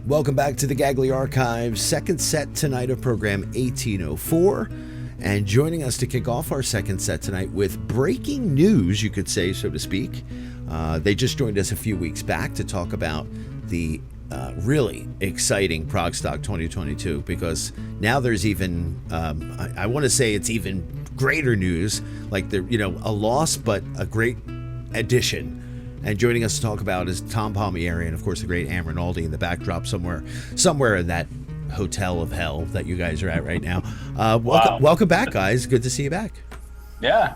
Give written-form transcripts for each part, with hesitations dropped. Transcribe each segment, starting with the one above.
Welcome back to the gagliarchives, second set tonight of program 1804. And joining us to kick off our second set tonight with breaking news, you could say, so to speak. They just joined us a few weeks back to talk about the really exciting Progstock 2022, because now there's even, I want to say it's even greater news, like a loss, but a great addition. And joining us to talk about is Tom Palmieri and, of course, the great Am Rinaldi in the backdrop somewhere in that hotel of hell that you guys are at right now. Welcome back, guys. Good to see you back. Yeah.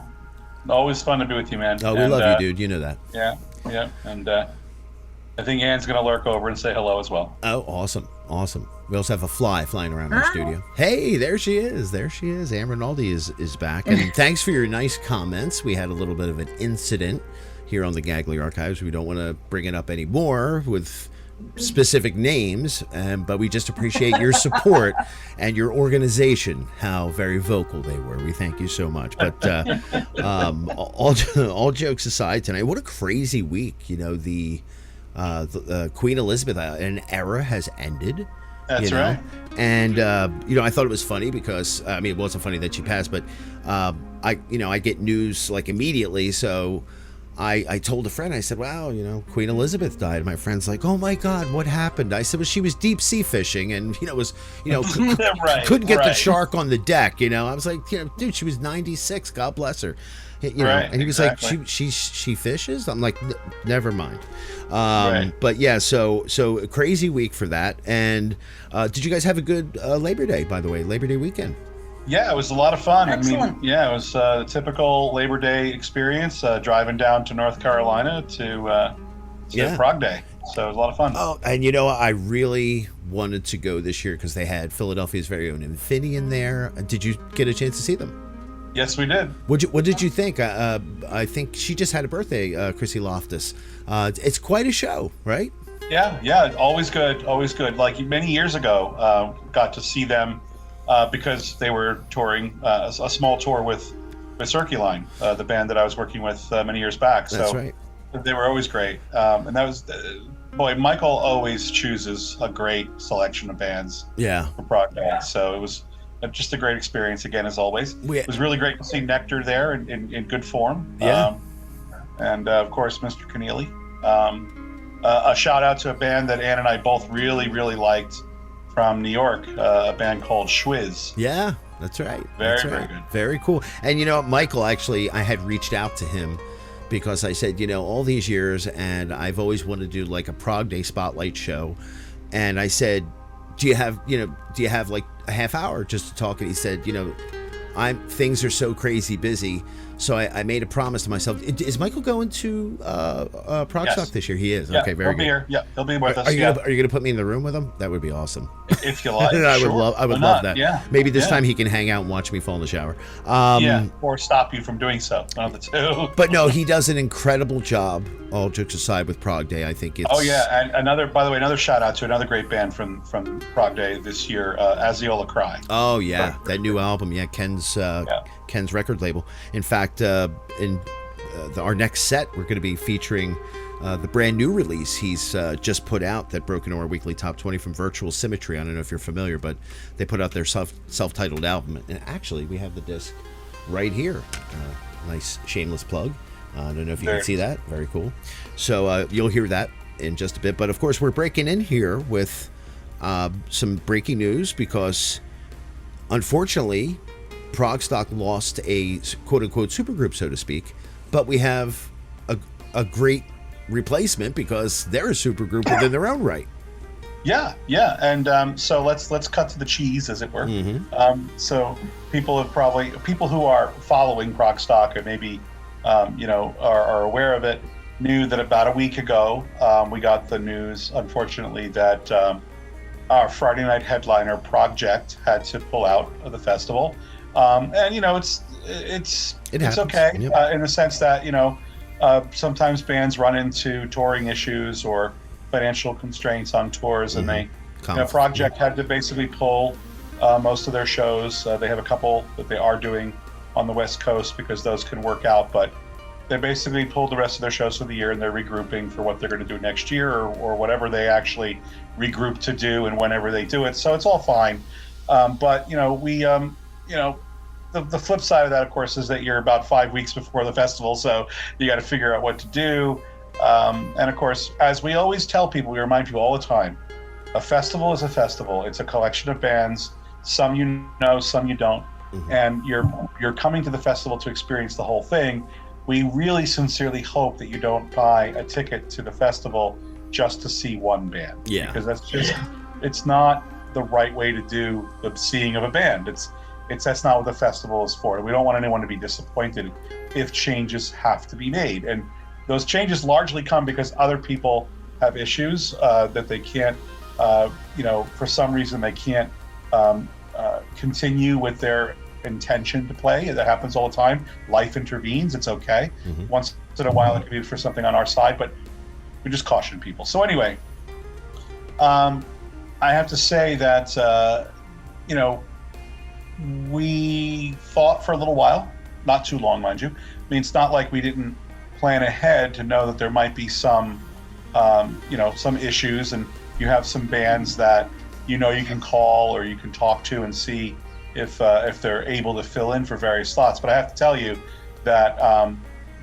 Always fun to be with you, man. Oh, we love you, dude. You know that. Yeah. And I think Ann's going to lurk over and say hello as well. Oh, awesome. We also have a fly flying around our studio. Hey, there she is. Am Rinaldi is back. And thanks for your nice comments. We had a little bit of an incident here on the gagliarchives. We don't want to bring it up anymore with specific names, but we just appreciate your support and your organization, how very vocal they were. We thank you so much. But all jokes aside tonight, what a crazy week. The Queen Elizabeth, an era has ended. That's right. And I thought it was funny because it wasn't funny that she passed, but I get news like immediately, so I told a friend, I said, wow, Queen Elizabeth died. My friend's like, oh my God, what happened? I said, well, she was deep sea fishing and, couldn't get the shark on the deck. I was like, dude, she was 96. God bless her. And he was like, she fishes? I'm like, never mind. But yeah, so a crazy week for that. And did you guys have a good Labor Day, by the way, Labor Day weekend? Yeah, it was a lot of fun. Excellent. It was a typical Labor Day experience, driving down to North Carolina to Prog Day. So it was a lot of fun. Oh, and I really wanted to go this year because they had Philadelphia's very own Infineon there. Did you get a chance to see them? Yes, we did. What did you think? I think she just had a birthday, Chrissy Loftus. It's quite a show, right? Yeah, always good. Like many years ago, got to see them because they were touring a small tour with Circuline, the band that I was working with many years back. That's right. They were always great. And that was, Michael always chooses a great selection of bands for Prog Day. So it was just a great experience again, as always. It was really great to see Nectar there in good form. Yeah. And of course, Mr. Keneally. A shout out to a band that Ann and I both really, really liked from New York, a band called Schwiz. Yeah, that's right. Very good. Very cool. And Michael, actually, I had reached out to him because I said, all these years, and I've always wanted to do like a Prog Day spotlight show. And I said, do you have like a half hour just to talk? And he said, things are so crazy busy. So I made a promise to myself. Is Michael going to Progstock this year? He is. Yeah, okay, very good. Here. Yeah, he'll be with us. Are you going to put me in the room with him? That would be awesome. If you like, I would love that. Yeah. Maybe this time he can hang out and watch me fall in the shower. Or stop you from doing so. One of the two. But no, he does an incredible job. All jokes aside, with Prog Day, I think it's. Oh yeah, and another shout out to another great band from Prog Day this year, Aziola Cry. Oh yeah, that new album. Yeah, Ken's record label. In fact, in our next set, we're going to be featuring the brand new release he's just put out that broke into our weekly top 20 from Virtual Symmetry. I don't know if you're familiar, but they put out their self-titled album, and actually we have the disc right here. Nice shameless plug. I don't know if you can see that. Very cool. So you'll hear that in just a bit. But of course, we're breaking in here with some breaking news because, unfortunately, Progstock lost a quote-unquote supergroup, so to speak. But we have a great replacement because they're a supergroup within their own right. Yeah, and so let's cut to the cheese, as it were. Mm-hmm. So people who are following Progstock and maybe are aware of it, knew that about a week ago we got the news, unfortunately, that our Friday night headliner ProgJect had to pull out of the festival. And it's okay. Yep. In the sense that sometimes bands run into touring issues or financial constraints on tours, and they ProgJect had to basically pull most of their shows. They have a couple that they are doing on the West Coast because those can work out, but they basically pulled the rest of their shows for the year, and they're regrouping for what they're going to do next year, or whatever they actually regroup to do, and whenever they do it. So it's all fine. But the flip side of that, of course, is that you're about 5 weeks before the festival, so you got to figure out what to do. And of course, as we always tell people, we remind people all the time, a festival is a festival. It's a collection of bands. Some you know, some you don't. Mm-hmm. And you're coming to the festival to experience the whole thing. We really sincerely hope that you don't buy a ticket to the festival just to see one band. Yeah. Because it's not the right way to do the seeing of a band. That's not what the festival is for. We don't want anyone to be disappointed if changes have to be made. And those changes largely come because other people have issues that they can't, for some reason they can't continue with their intention to play. That happens all the time. Life intervenes. It's okay. Mm-hmm. Once in a while it can be for something on our side, but we just caution people. So anyway, I have to say that, we thought for a little while, not too long, mind you. I mean, it's not like we didn't plan ahead to know that there might be some issues, and you have some bands that you can call or you can talk to and see if they're able to fill in for various slots. But I have to tell you that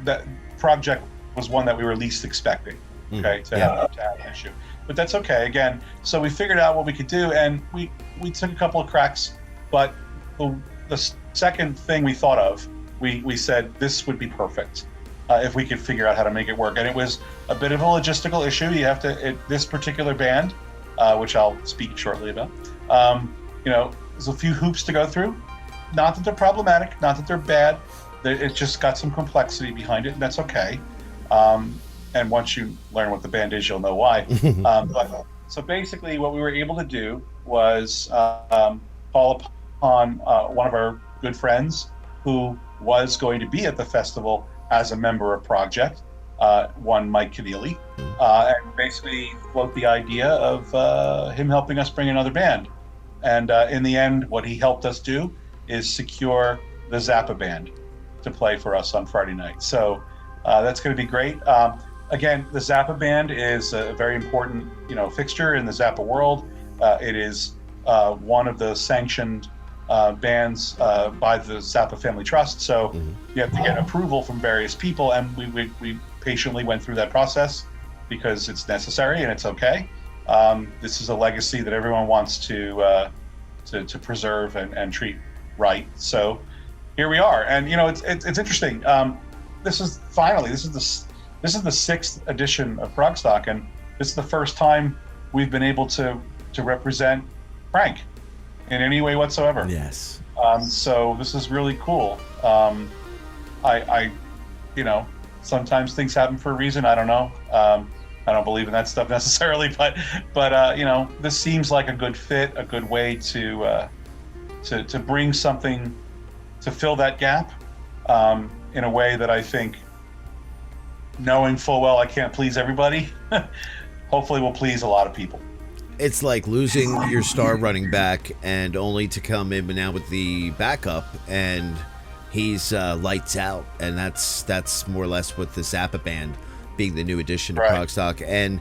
that ProgJect was one that we were least expecting. Okay, to have an issue, but that's okay. Again, so we figured out what we could do, and we took a couple of cracks. But the second thing we thought of, we said this would be perfect if we could figure out how to make it work. And it was a bit of a logistical issue. You have to, this particular band, which I'll speak shortly about, there's a few hoops to go through. Not that they're problematic, not that they're bad. It's just got some complexity behind it, and that's okay. And once you learn what the band is, you'll know why. So basically what we were able to do was call upon one of our good friends who was going to be at the festival as a member of ProgJect, one Mike Keneally, and basically float the idea of him helping us bring another band. And in the end, what he helped us do is secure the Zappa band to play for us on Friday night. So that's going to be great. Again, the Zappa band is a very important, fixture in the Zappa world. It is one of the sanctioned bands by the Zappa Family Trust. So you have to get approval from various people, and we patiently went through that process because it's necessary and it's okay. This is a legacy that everyone wants to preserve and treat right. So here we are, and it's interesting. This is the 6th edition of Progstock, and this is the first time we've been able to represent Frank in any way whatsoever. Yes. So this is really cool. Sometimes things happen for a reason. I don't know. I don't believe in that stuff necessarily, but this seems like a good fit, a good way to bring something to fill that gap in a way that I think, knowing full well I can't please everybody, hopefully will please a lot of people. It's like losing your star running back and only to come in now with the backup, and he's lights out, and that's more or less what the Zappa band being the new addition to Progstock. And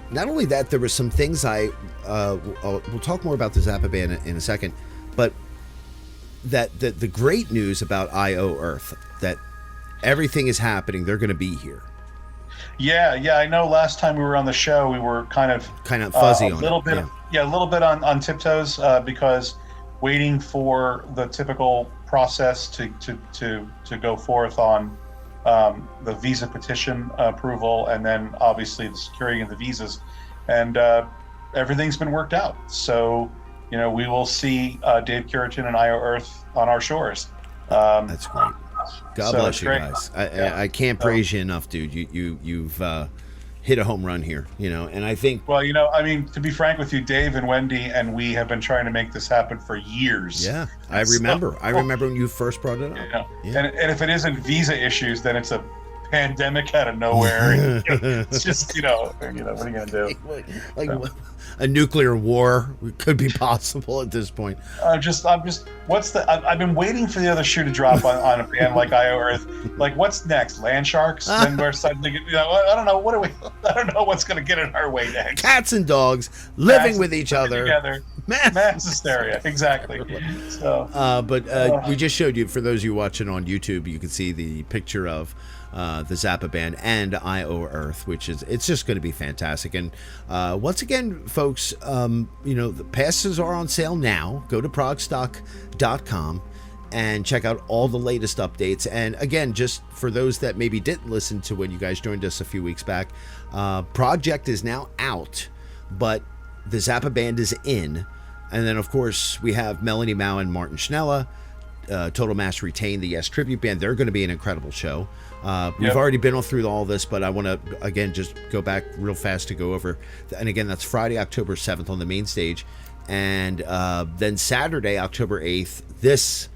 not only that, there were some things we'll talk more about the Zappa band in a second, but that the great news about IO Earth, that everything is happening, they're going to be here. Yeah. I know last time we were on the show, we were kind of fuzzy on a little bit. Yeah, a little bit on tiptoes because waiting for the typical process to go forth on the visa petition approval, and then obviously the securing of the visas, and everything's been worked out. So we will see Dave Curitin and IO Earth on our shores. That's great. God bless you guys. I can't praise you enough, dude. You've hit a home run here, and I think. Well, to be frank with you, Dave and Wendy and we have been trying to make this happen for years. Yeah, I remember. I remember when you first brought it up. And if it isn't visa issues, then it's a pandemic out of nowhere. It's just, what are you going to do? Like a nuclear war could be possible at this point. I'm just, I've been waiting for the other shoe to drop on a band like IO Earth. Like, what's next? Land sharks? Then we're suddenly, I don't know. I don't know what's going to get in our way next. Cats and dogs living with each other. Together. Mass hysteria. Exactly. So, we just showed you, for those of you watching on YouTube, you can see the picture of the Zappa band and IO Earth, it's just going to be fantastic. And once again, folks, the passes are on sale now. Go to progstock.com and check out all the latest updates. And again, just for those that maybe didn't listen to when you guys joined us a few weeks back, ProgJect is now out, but the Zappa band is in. And then, of course, we have Melanie Mao and Martin Schnella. Total Mass Retain, the Yes Tribute Band. They're going to be an incredible show. We've already been through all this, but I want to, again, just go back real fast to go over. And again, that's Friday, October 7th on the main stage. And then Saturday, October 8th,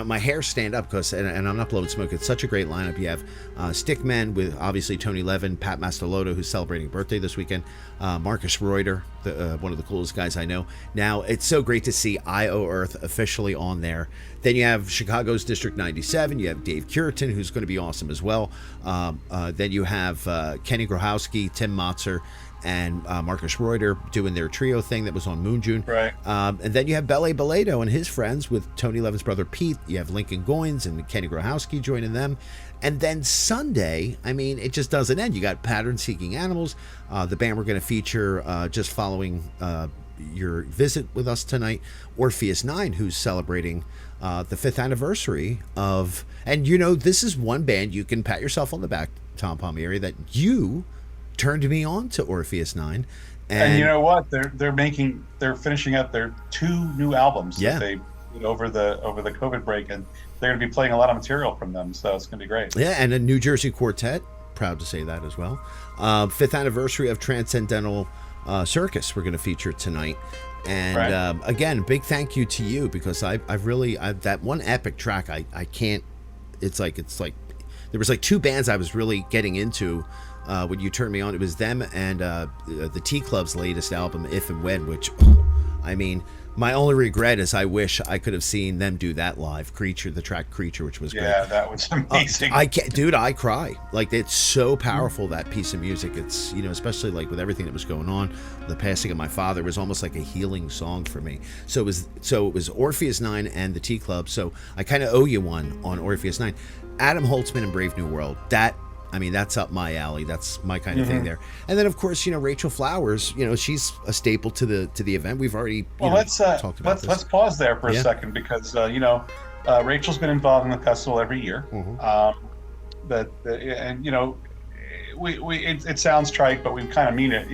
my hair stand up because, and I'm not blowing smoke, it's such a great lineup. You have Stickman with obviously Tony Levin, Pat Mastalotto, who's celebrating a birthday this weekend, Marcus Reuter, one of the coolest guys I know. Now, it's so great to see IO Earth officially on there. Then you have Chicago's District 97, you have Dave Curitan, who's going to be awesome as well. Then you have Kenny Grohowski, Tim Motzer, and Marcus Reuter doing their trio thing that was on Moon June. Right. And then you have Bele Beledo and his friends with Tony Levin's brother Pete. You have Lincoln Goins and Kenny Grohowski joining them. And then Sunday, it just doesn't end. You got Pattern Seeking Animals, the band we're going to feature just following your visit with us tonight, Orpheus 9, who's celebrating the 5th anniversary of... And, this is one band you can pat yourself on the back, Tom Palmieri, that you turned me on to Orpheus 9, and you know what, they're finishing up their 2 new albums that they did over the COVID break, and they're going to be playing a lot of material from them, so it's going to be great. And a New Jersey quartet, proud to say that as well. 5th anniversary of Transcendental Circus we're going to feature tonight. And again, big thank you to you, because I've really that one epic track, I can't, it's like there was like 2 bands I was really getting into when you turned me on. It was them and the T Club's latest album, If and When, which, my only regret is I wish I could have seen them do that live. The track Creature, which was great. Yeah, that was amazing. I cry. Like, it's so powerful, that piece of music. It's, especially like with everything that was going on, the passing of my father was almost like a healing song for me. So it was Orpheus 9 and the T Club. So I kind of owe you one on Orpheus 9. Adam Holtzman and Brave New World. That's up my alley. That's my kind of thing there. And then, of course, Rachel Flowers, she's a staple to the event. We've already talked about this. Let's pause there for a second, because Rachel's been involved in the festival every year. It sounds trite, but we kind of mean it.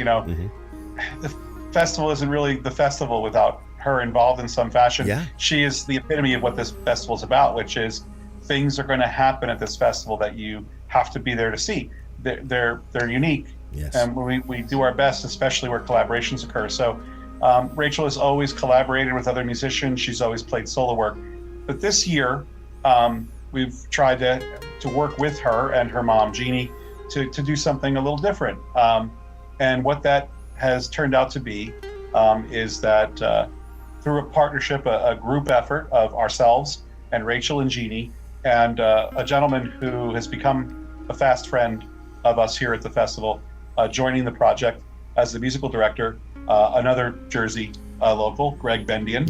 The festival isn't really the festival without her involved in some fashion. Yeah. She is the epitome of what this festival is about, which is things are going to happen at this festival that you have to be there to see. They're unique. Yes. And we do our best, especially where collaborations occur. So Rachel has always collaborated with other musicians. She's always played solo work. But this year, we've tried to work with her and her mom, Jeannie, to do something a little different. And what that has turned out to be is that through a partnership, a group effort of ourselves and Rachel and Jeannie, and a gentleman who has become a fast friend of us here at the festival, joining the project as the musical director, another Jersey local, Greg Bendian,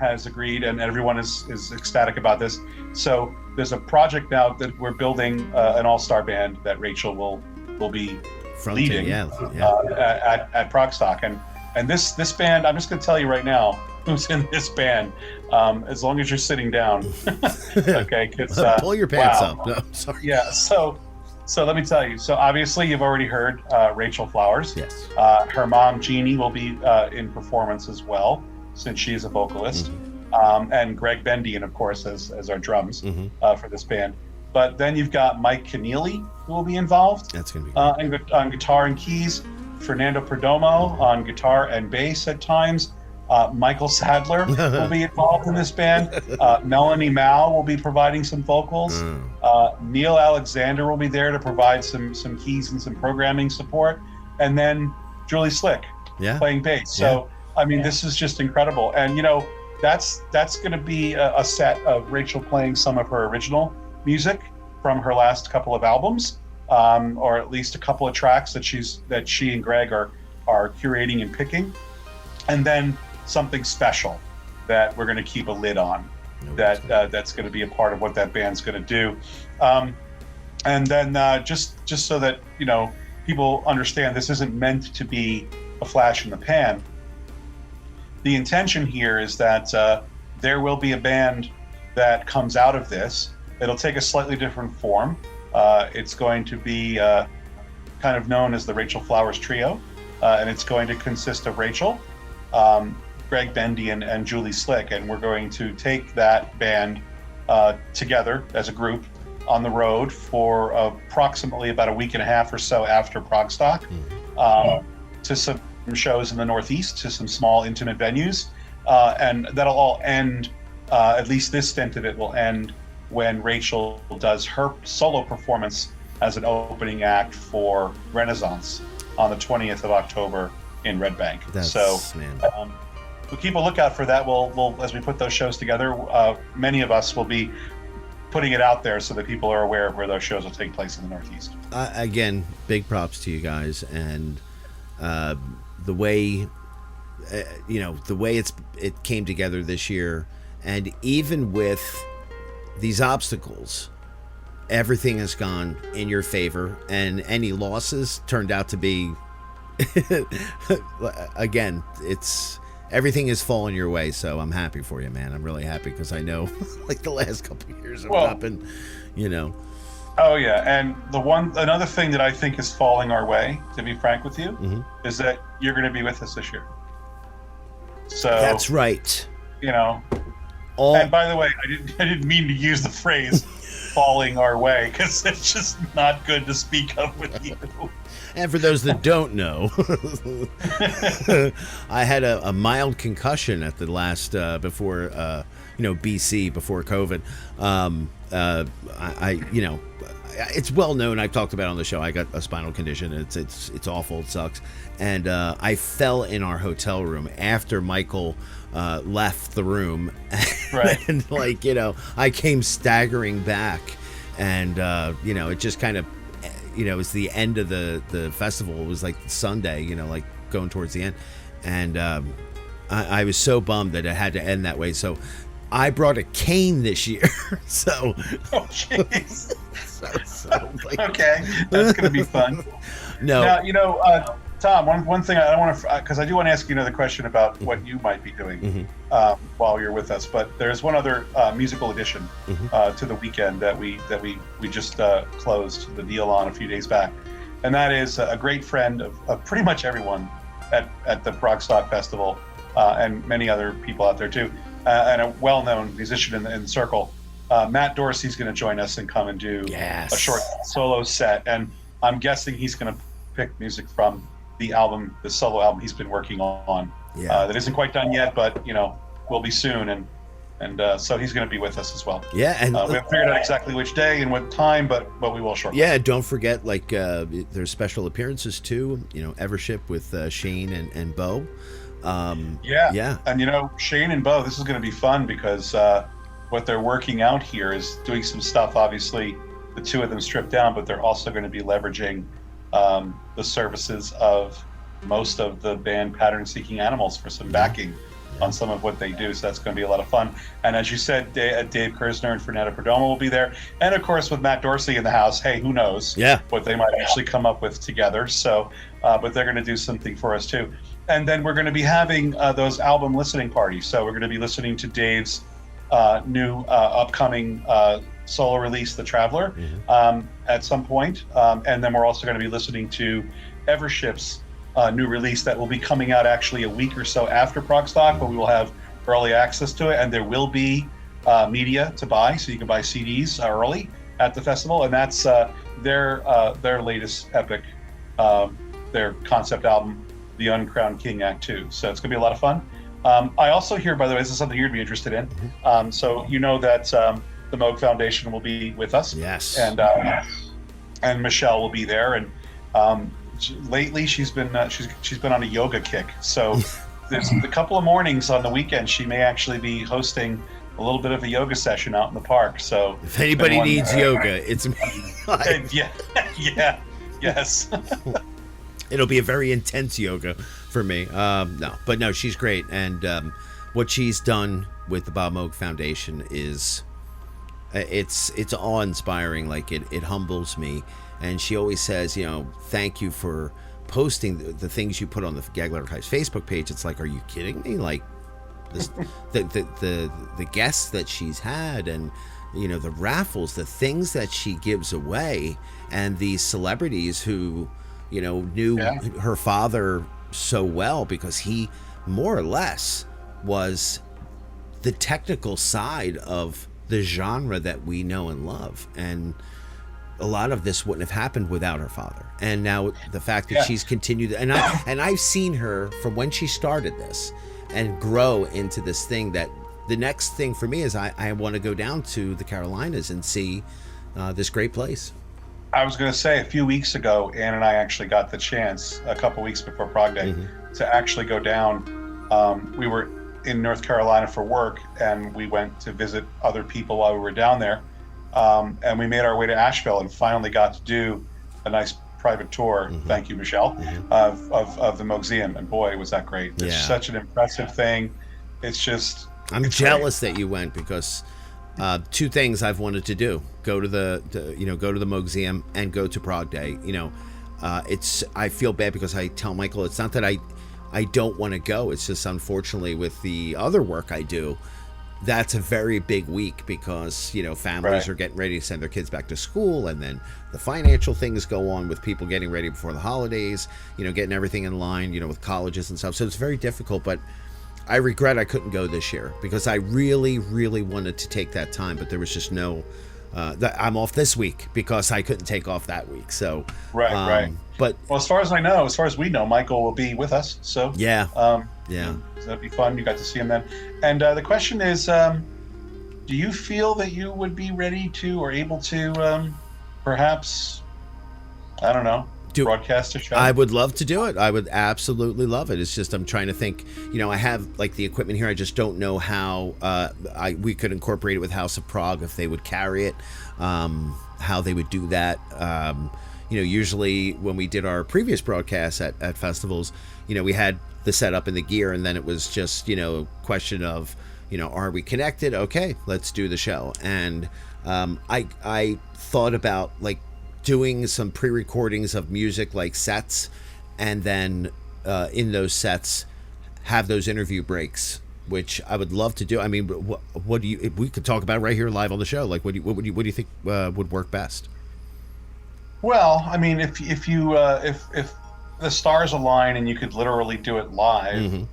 has agreed, and everyone is ecstatic about this. So there's a project now that we're building an all-star band that Rachel will be leading at Progstock. And this band, I'm just going to tell you right now, who's in this band, as long as you're sitting down. Okay, pull your pants up. No, sorry. Yeah, so let me tell you. So obviously you've already heard Rachel Flowers. Yes. Her mom, Jeannie, will be in performance as well, since she is a vocalist. And Greg Bendian, of course, as our drums for this band. But then you've got Mike Keneally, who will be involved. That's going to be on guitar and keys. Fernando Perdomo on guitar and bass at times. Michael Sadler will be involved in this band. Melanie Mao will be providing some vocals. Neil Alexander will be there to provide some keys and some programming support, and then Julie Slick playing bass. So I mean, this is just incredible. And that's going to be a set of Rachel playing some of her original music from her last couple of albums, or at least a couple of tracks that she and Greg are curating and picking, and then something special that we're going to keep a lid on. That's going to be a part of what that band's going to do, and then just so that people understand, this isn't meant to be a flash in the pan. The intention here is that there will be a band that comes out of this. It'll take a slightly different form. It's going to be kind of known as the Rachel Flowers Trio, and it's going to consist of Rachel, Greg Bendy, and Julie Slick, and we're going to take that band together as a group on the road for approximately about a week and a half or so after Progstock, to some shows in the Northeast, to some small intimate venues, and that'll all end, at least this stint of it will end when Rachel does her solo performance as an opening act for Renaissance on the 20th of October in Red Bank. We'll keep a lookout for that. We'll as we put those shows together, many of us will be putting it out there so that people are aware of where those shows will take place in the Northeast. Again, big props to you guys, and the way it came together this year, and even with these obstacles, everything has gone in your favor, and any losses turned out to be again, everything is falling your way. So I'm happy for you, man. I'm really happy, because I know like the last couple of years have not been, Oh yeah, and another thing that I think is falling our way, to be frank with you, is that you're going to be with us this year. So that's right. And by the way, I didn't mean to use the phrase "falling our way," because it's just not good to speak of with you. And for those that don't know, I had a mild concussion at the last before BC, before COVID. It's well known. I've talked about it on the show. I got a spinal condition. It's awful. It sucks. And I fell in our hotel room after Michael left the room. Right. And I came staggering back, and it just kind of, it's the end of the festival. It was like Sunday, like going towards the end, and I was so bummed that it had to end that way. So I brought a cane this year. So. Oh jeez. Okay, that's going to be fun. No. Now, Tom, one thing I want to, because I do want to ask you another question about what you might be doing while you're with us. But there's one other musical addition to the weekend that we just closed the deal on a few days back, and that is a great friend of pretty much everyone at the Progstock Festival, and many other people out there too, and a well-known musician in the circle. Matt Dorsey's going to join us and come and do a short solo set, and I'm guessing he's going to pick music from the solo album he's been working on. That isn't quite done yet, but will be soon, and so he's going to be with us as well. Yeah, and we haven't figured out exactly which day and what time, but we will shortly. Yeah, don't forget, there's special appearances too. Evership with Shane and Bo. Yeah, and Shane and Bo, this is going to be fun, because what they're working out here is doing some stuff. Obviously, the two of them stripped down, but they're also going to be leveraging the services of most of the band Pattern Seeking Animals for some backing on some of what they do. So that's going to be a lot of fun. And as you said, Dave Kersner and Fernanda Perdomo will be there. And of course, with Matt Dorsey in the house, hey, who knows what they might actually come up with together. So, but they're going to do something for us too. And then we're going to be having those album listening parties. So we're going to be listening to Dave's new upcoming solo release, The Traveler, at some point. And then we're also going to be listening to Evership's new release that will be coming out actually a week or so after Progstock, but we will have early access to it, and there will be media to buy, so you can buy CDs early at the festival, and that's their latest epic, their concept album, The Uncrowned King Act 2. So it's going to be a lot of fun. I also hear, by the way, this is something you'd be interested in. So you know that the Moog Foundation will be with us. Yes. And Michelle will be there. And lately she's been on a yoga kick. So there's a couple of mornings on the weekend she may actually be hosting a little bit of a yoga session out in the park. So if anybody needs yoga, it's me. Yes. It'll be a very intense yoga for me. No, she's great, and what she's done with the Bob Moog Foundation is it's awe-inspiring. Like it humbles me, and she always says, thank you for posting the things you put on the gagliarchives Facebook page. It's like, are you kidding me? Like this, the guests that she's had, and the raffles, the things that she gives away, and these celebrities who knew her father so well, because he more or less was the technical side of the genre that we know and love, and a lot of this wouldn't have happened without her father. And now the fact that she's continued, and I've seen her from when she started this and grow into this thing, that the next thing for me is I want to go down to the Carolinas and see this great place. I was going to say, a few weeks ago, Ann and I actually got the chance, a couple weeks before Prog Day, to actually go down. We were in North Carolina for work, and we went to visit other people while we were down there. And we made our way to Asheville and finally got to do a nice private tour, thank you, Michelle, of the Moogseum. And boy, was that great. It's such an impressive thing. It's just... I'm jealous that you went, because... two things I've wanted to do: go to the Moogseum and go to Prog Day. I feel bad because I tell Michael, it's not that I don't want to go. It's just, unfortunately, with the other work I do, that's a very big week, because families are getting ready to send their kids back to school, and then the financial things go on with people getting ready before the holidays, getting everything in line, with colleges and stuff. So it's very difficult, but I regret I couldn't go this year, because I really, really wanted to take that time, but there was just no. I'm off this week because I couldn't take off that week. So right. But as far as we know, Michael will be with us. So yeah. That'd be fun. You got to see him then. And the question is, do you feel that you would be ready to or able to, perhaps, I don't know, broadcast a show? I would love to do it. I would absolutely love it. It's just, I'm trying to think, I have like the equipment here. I just don't know how we could incorporate it with House of Prog, if they would carry it, how they would do that. Usually when we did our previous broadcasts at festivals, we had the setup and the gear, and then it was just, a question of, are we connected? Okay, let's do the show. And I thought about like doing some pre-recordings of music, like sets, and then in those sets have those interview breaks, which I would love to do. I mean, what do you? If we could talk about it right here live on the show. Like, what do you think would work best? Well, I mean, if the stars align and you could literally do it live,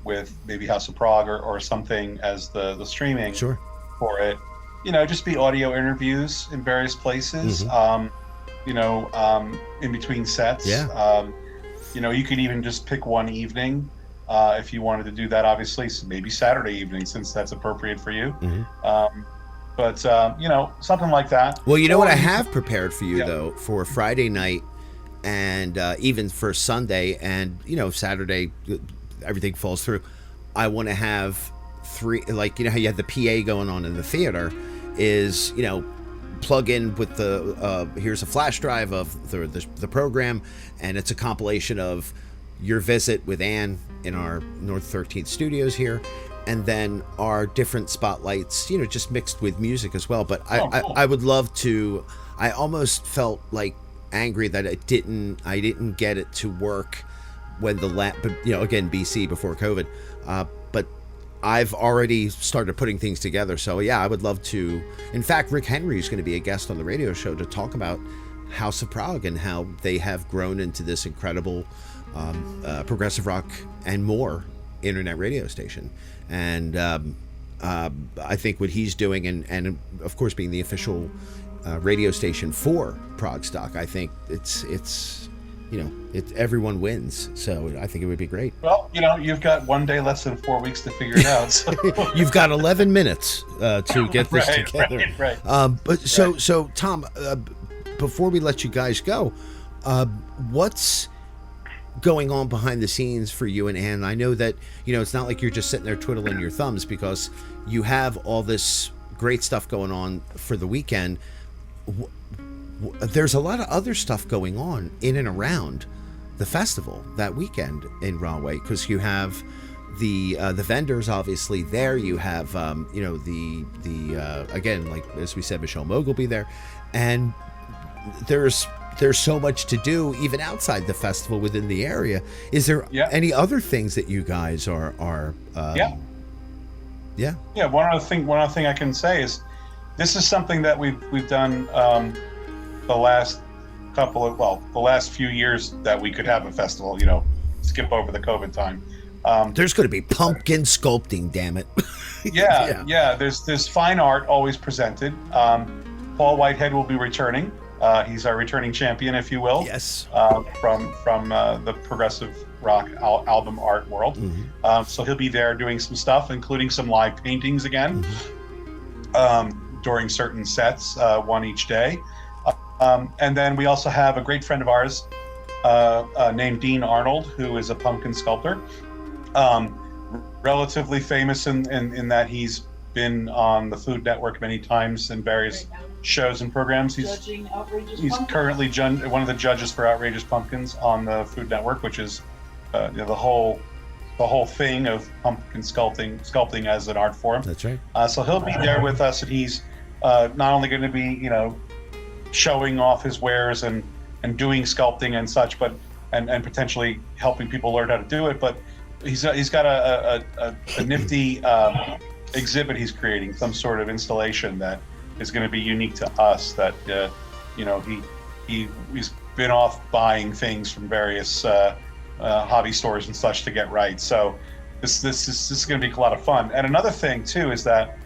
with maybe House of Prog or something as the streaming for it. Just be audio interviews in various places, in between sets. You could even just pick one evening if you wanted to do that, obviously, maybe Saturday evening, since that's appropriate for you. But something like that. Well, what I have prepared for you, though, for Friday night and even for Sunday and, Saturday, everything falls through. I want to have three, like, how you have the PA going on in the theater, is, plug in with the here's a flash drive of the program, and it's a compilation of your visit with Ann in our North 13th studios here, and then our different spotlights, just mixed with music as well. But cool. I would love to. I almost felt like angry that I didn't get it to work when but again, BC, before COVID, but I've already started putting things together. So yeah, I would love to. In fact, Rick Henry is going to be a guest on the radio show to talk about House of Prog and how they have grown into this incredible progressive rock and more internet radio station. And I think what he's doing, and of course being the official radio station for Progstock, I think it's everyone wins. So I think it would be great. Well, you've got one day less than 4 weeks to figure it out. So. You've got 11 minutes to get this together. Right. So Tom, before we let you guys go, what's going on behind the scenes for you and Ann? I know that it's not like you're just sitting there twiddling your thumbs, because you have all this great stuff going on for the weekend. There's a lot of other stuff going on in and around the festival that weekend in Rahway, because you have the vendors obviously there. You have the again, like as we said, Michelle Moog will be there, and there's so much to do even outside the festival within the area. Is there any other things that you guys are one other thing I can say is this is something that we've done the last few years that we could have a festival, skip over the COVID time. There's going to be pumpkin sculpting, damn it. Yeah. There's fine art always presented. Paul Whitehead will be returning. He's our returning champion, if you will. Yes. From the progressive rock album art world. Mm-hmm. So he'll be there doing some stuff, including some live paintings again, during certain sets, one each day. And then we also have a great friend of ours named Dean Arnold, who is a pumpkin sculptor. Relatively famous in that he's been on the Food Network many times in various shows and programs. He's currently one of the judges for Outrageous Pumpkins on the Food Network, which is the whole thing of pumpkin sculpting as an art form. That's right. So he'll be there with us, and he's not only going to be showing off his wares and doing sculpting and such, but and potentially helping people learn how to do it. But he's got a nifty exhibit he's creating, some sort of installation that is going to be unique to us. That he's been off buying things from various hobby stores and such to get right. So this is going to be a lot of fun. And another thing too is that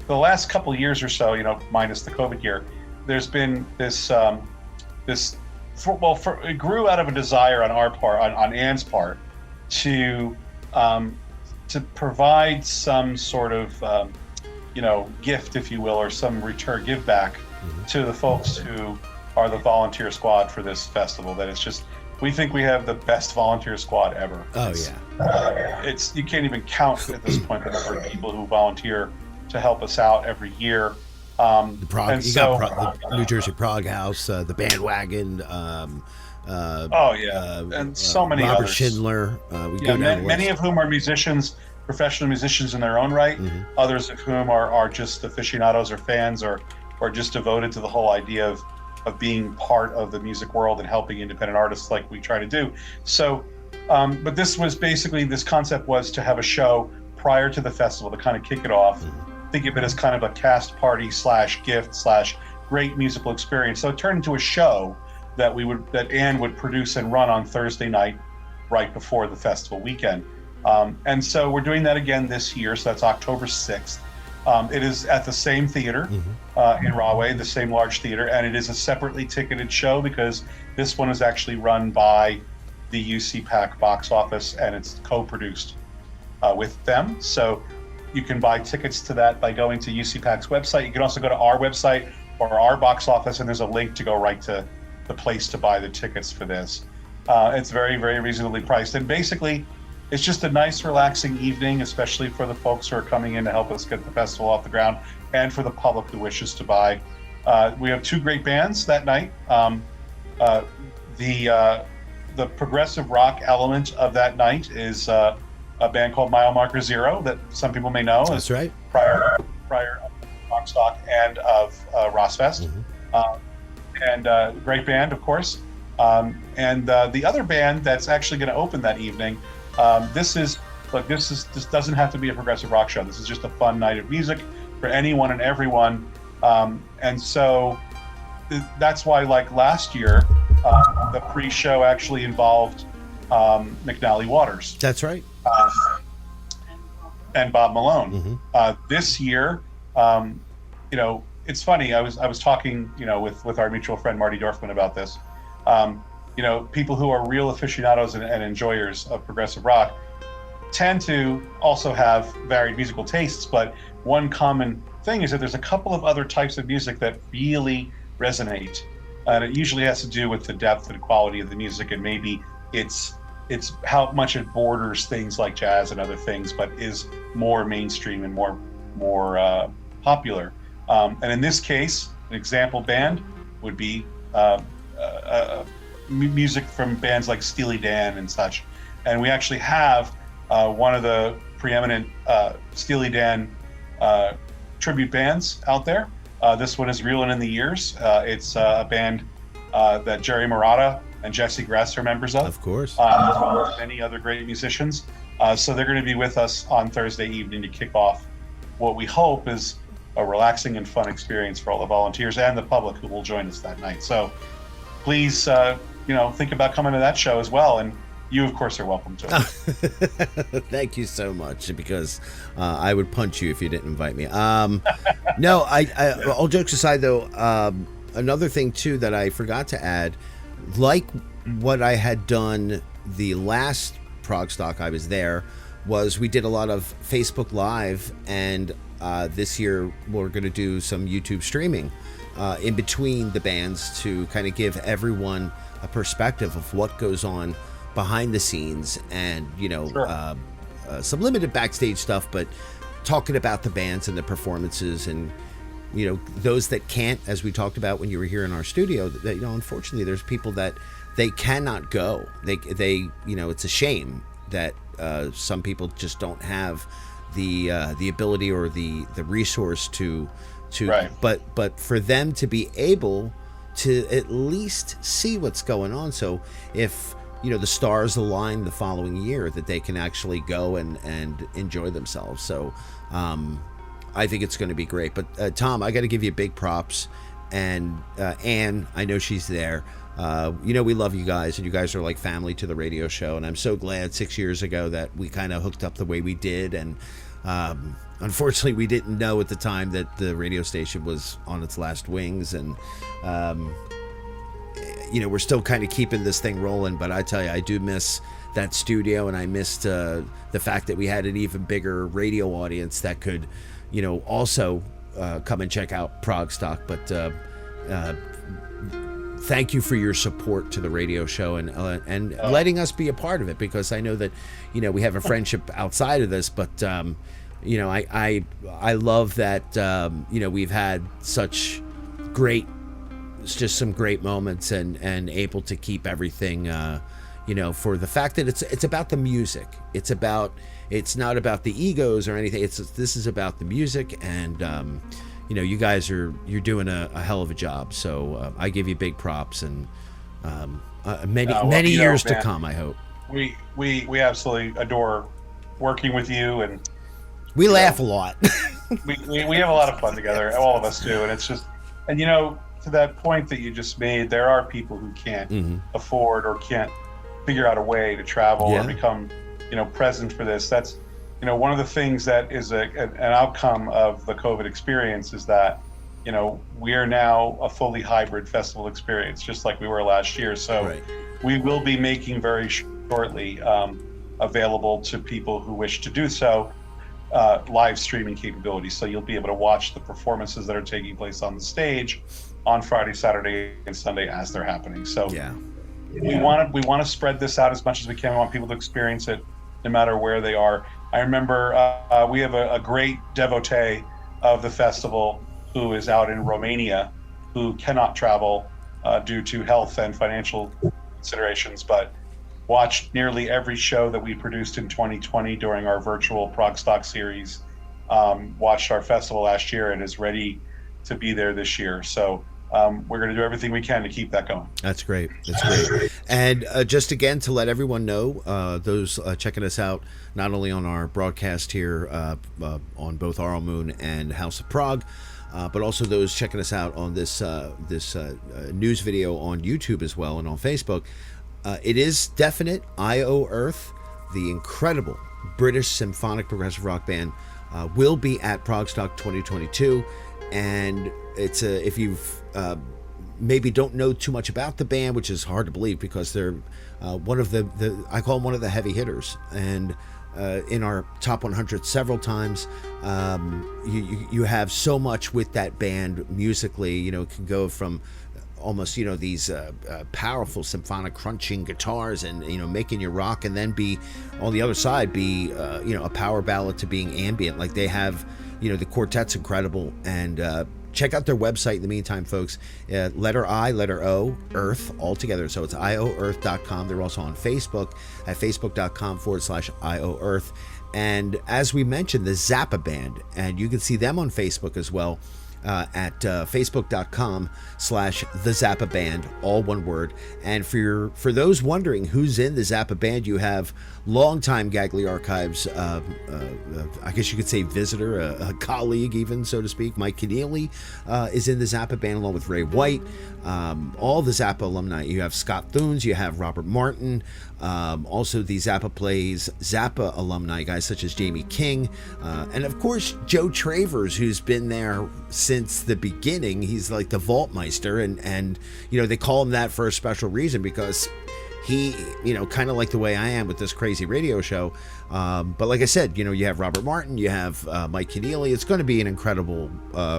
the last couple of years or so, minus the COVID year, there's been this it grew out of a desire on our part, on Ann's part, to provide some sort of gift, if you will, or some return give back to the folks who are the volunteer squad for this festival. That it's just, we think we have the best volunteer squad ever. It's you can't even count at this point the number of people who volunteer to help us out every year. The New Jersey Prog House, the Bandwagon. And so many Robert others. Schindler. Many of whom are musicians, professional musicians in their own right. Mm-hmm. Others of whom are just aficionados or fans or just devoted to the whole idea of being part of the music world and helping independent artists like we try to do. So, but this was basically, this concept was to have a show prior to the festival to kind of kick it off. Mm-hmm. Think of it as kind of a cast party / gift / great musical experience. So it turned into a show that Ann would produce and run on Thursday night, right before the festival weekend. And so we're doing that again this year. So that's October 6th. It is at the same theater in Rahway, the same large theater, and it is a separately ticketed show because this one is actually run by the UC PAC box office, and it's co-produced with them. So you can buy tickets to that by going to UC PAC's website. You can also go to our website or our box office, and there's a link to go right to the place to buy the tickets for this. It's very, very reasonably priced. And basically, it's just a nice, relaxing evening, especially for the folks who are coming in to help us get the festival off the ground, and for the public who wishes to buy. We have two great bands that night. The progressive rock element of that night is a band called Mile Marker Zero that some people may know. That's right. Prior Progstock and of Rossfest. And great band, of course. And the other band that's actually going to open that evening, this doesn't have to be a progressive rock show. This is just a fun night of music for anyone and everyone. And so that's why, like last year, the pre-show actually involved McNally Waters. That's right. And Bob Malone. This year, it's funny. I was talking, with our mutual friend Marty Dorfman about this. people who are real aficionados and enjoyers of progressive rock tend to also have varied musical tastes, but one common thing is that there's a couple of other types of music that really resonate, and it usually has to do with the depth and quality of the music, and maybe it's how much it borders things like jazz and other things, but is more mainstream and more popular. And in this case, an example band would be music from bands like Steely Dan and such. And we actually have one of the preeminent Steely Dan tribute bands out there. This one is Reelin' in the Years. It's a band that Jerry Marotta and Jesse Grass are members of. Of course. As well as many other great musicians. So they're going to be with us on Thursday evening to kick off what we hope is a relaxing and fun experience for all the volunteers and the public who will join us that night. So please, think about coming to that show as well. And you, of course, are welcome to it. Thank you so much, because I would punch you if you didn't invite me. No, I all jokes aside, though, another thing, too, that I forgot to add, like what I had done the last Progstock I was there, was we did a lot of Facebook Live, and this year we're going to do some YouTube streaming in between the bands to kind of give everyone a perspective of what goes on behind the scenes, and Sure. Some limited backstage stuff, but talking about the bands and the performances, and those that can't, as we talked about when you were here in our studio, that unfortunately there's people that they cannot go. They it's a shame that some people just don't have the ability or the resource to Right. but for them to be able to at least see what's going on, so if the stars align the following year, that they can actually go and enjoy themselves. So I think it's going to be great. But Tom, I got to give you big props, and Anne, I know she's there. We love you guys, and you guys are like family to the radio show, and I'm so glad 6 years ago that we kind of hooked up the way we did. And unfortunately, we didn't know at the time that the radio station was on its last wings, and we're still kind of keeping this thing rolling. But I tell you, I do miss that studio, and I missed the fact that we had an even bigger radio audience that could also come and check out Progstock. But thank you for your support to the radio show, and letting us be a part of it, because I know that we have a friendship outside of this, but I love that we've had such great, just some great moments, and able to keep everything for the fact that it's about the music. It's not about the egos or anything. This is about the music, and you guys you're doing a hell of a job. So I give you big props, and many years to come, I hope. We absolutely adore working with you, and we laugh a lot. we have a lot of fun together. All of us do, and it's just, and to that point that you just made, there are people who can't afford or can't figure out a way to travel or become present for this. That's one of the things that is an outcome of the COVID experience, is that we are now a fully hybrid festival experience, just like we were last year. So right. We will be making very shortly available to people who wish to do so live streaming capabilities. So you'll be able to watch the performances that are taking place on the stage on Friday, Saturday, and Sunday as they're happening. So we want to spread this out as much as we can. We want people to experience it no matter where they are. I remember we have a great devotee of the festival who is out in Romania, who cannot travel due to health and financial considerations, but watched nearly every show that we produced in 2020 during our virtual Progstock series, watched our festival last year, and is ready to be there this year. So we're going to do everything we can to keep that going. That's great. That's great. And just again, to let everyone know, those checking us out, not only on our broadcast here on both Arl Moon and House of Prog, but also those checking us out on this news video on YouTube as well, and on Facebook. It is definite IO Earth, the incredible British symphonic progressive rock band, will be at Progstock 2022. And it's if you've maybe don't know too much about the band, which is hard to believe because they're one of the I call them one of the heavy hitters, and in our top 100 several times. You have so much with that band musically. You know, it can go from almost, you know, these powerful symphonic crunching guitars and, you know, making you rock, and then be on the other side, be you know, a power ballad to being ambient. Like they have, you know, the quartet's incredible. And check out their website in the meantime, folks. Letter I, letter O, Earth, all together. So it's ioearth.com. They're also on Facebook at facebook.com/ioearth. And as we mentioned, the Zappa band, and you can see them on Facebook as well. At facebook.com/the Zappa band, all one word. And for those wondering who's in the Zappa band, you have longtime gagliarchives, I guess you could say visitor, a colleague even, so to speak. Mike Keneally is in the Zappa band along with Ray White. All the Zappa alumni. You have Scott Thunes, you have Robert Martin, also the Zappa Plays Zappa alumni, guys such as Jamie King, and of course Joe Travers, who's been there since the beginning. He's like the Vaultmeister, and you know, they call him that for a special reason, because he, you know, kind of like the way I am with this crazy radio show. But like I said, you know, you have Robert Martin, you have Mike Keneally. It's going to be an incredible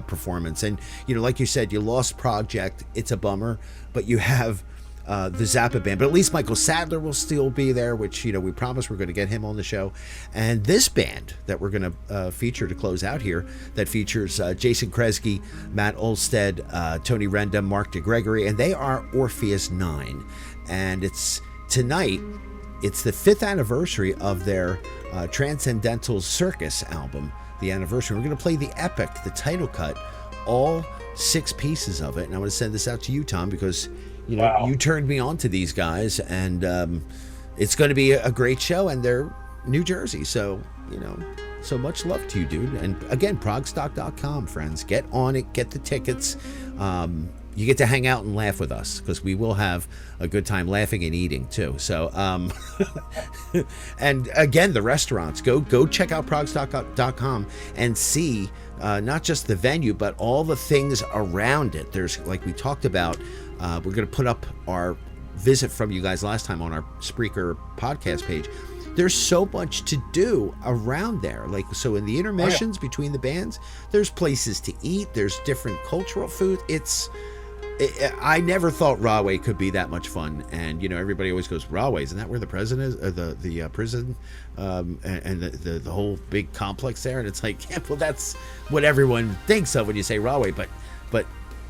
performance. And, you know, like you said, you lost ProgJect. It's a bummer, but you have the Zappa band. But at least Michael Sadler will still be there, which, you know, we promised we're going to get him on the show. And this band that we're going to feature to close out here, that features Jason Kresge, Matt Olsted, Tony Renda, Mark DeGregory, and they are Orpheus 9. And it's tonight, it's the 5th anniversary of their Transcendental Circus album, the anniversary. We're going to play the epic, the title cut, all 6 pieces of it. And I want to send this out to you, Tom, because, you know, you turned me on to these guys, and it's going to be a great show, and they're New Jersey. So, you know, so much love to you, dude. And again, progstock.com, friends. Get on it, get the tickets. You get to hang out and laugh with us, because we will have a good time laughing and eating too. So, and again, the restaurants, go check out progstock.com and see not just the venue, but all the things around it. There's, like we talked about, we're going to put up our visit from you guys last time on our Spreaker podcast page. There's so much to do around there. Like, so in the intermissions between the bands, there's places to eat. There's different cultural food. I never thought Rahway could be that much fun. And, you know, everybody always goes, Rahway, isn't that where the president is, or the prison, and the whole big complex there? And it's like, yeah, well, that's what everyone thinks of when you say Rahway, but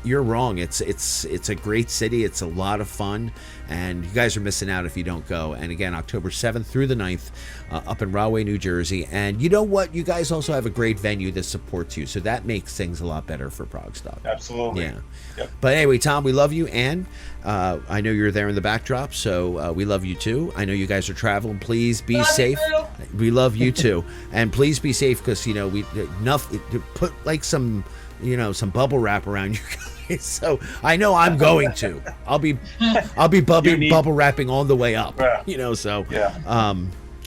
you're wrong. It's a great city. It's a lot of fun, and you guys are missing out if you don't go. And again, October 7th through the 9th, up in Rahway, New Jersey. And you know what? You guys also have a great venue that supports you, so that makes things a lot better for Progstock. Absolutely. Yeah. Yep. But anyway, Tom, we love you, and I know you're there in the backdrop, so we love you too. I know you guys are traveling. Please be safe. We love you too, and please be safe, because, you know, we put like some, you know, some bubble wrap around you guys. So I know I'm going to. I'll be bubble wrapping on the way up. You know, so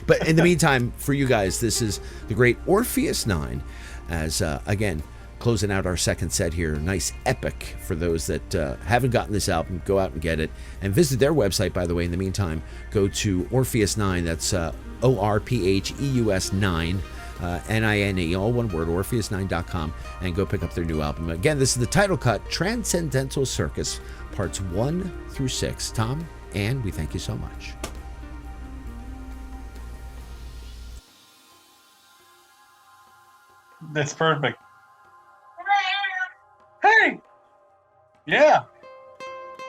but in the meantime, for you guys, this is the great Orpheus 9, as again, closing out our second set here. Nice epic for those that haven't gotten this album. Go out and get it, and visit their website, by the way. In the meantime, go to Orpheus 9. That's ORPHEUS 9. NINE, all one word, Orpheus9.com, and go pick up their new album. Again, this is the title cut, Transcendental Circus, parts 1 through 6. Tom, and we thank you so much. That's perfect. Hey! Yeah.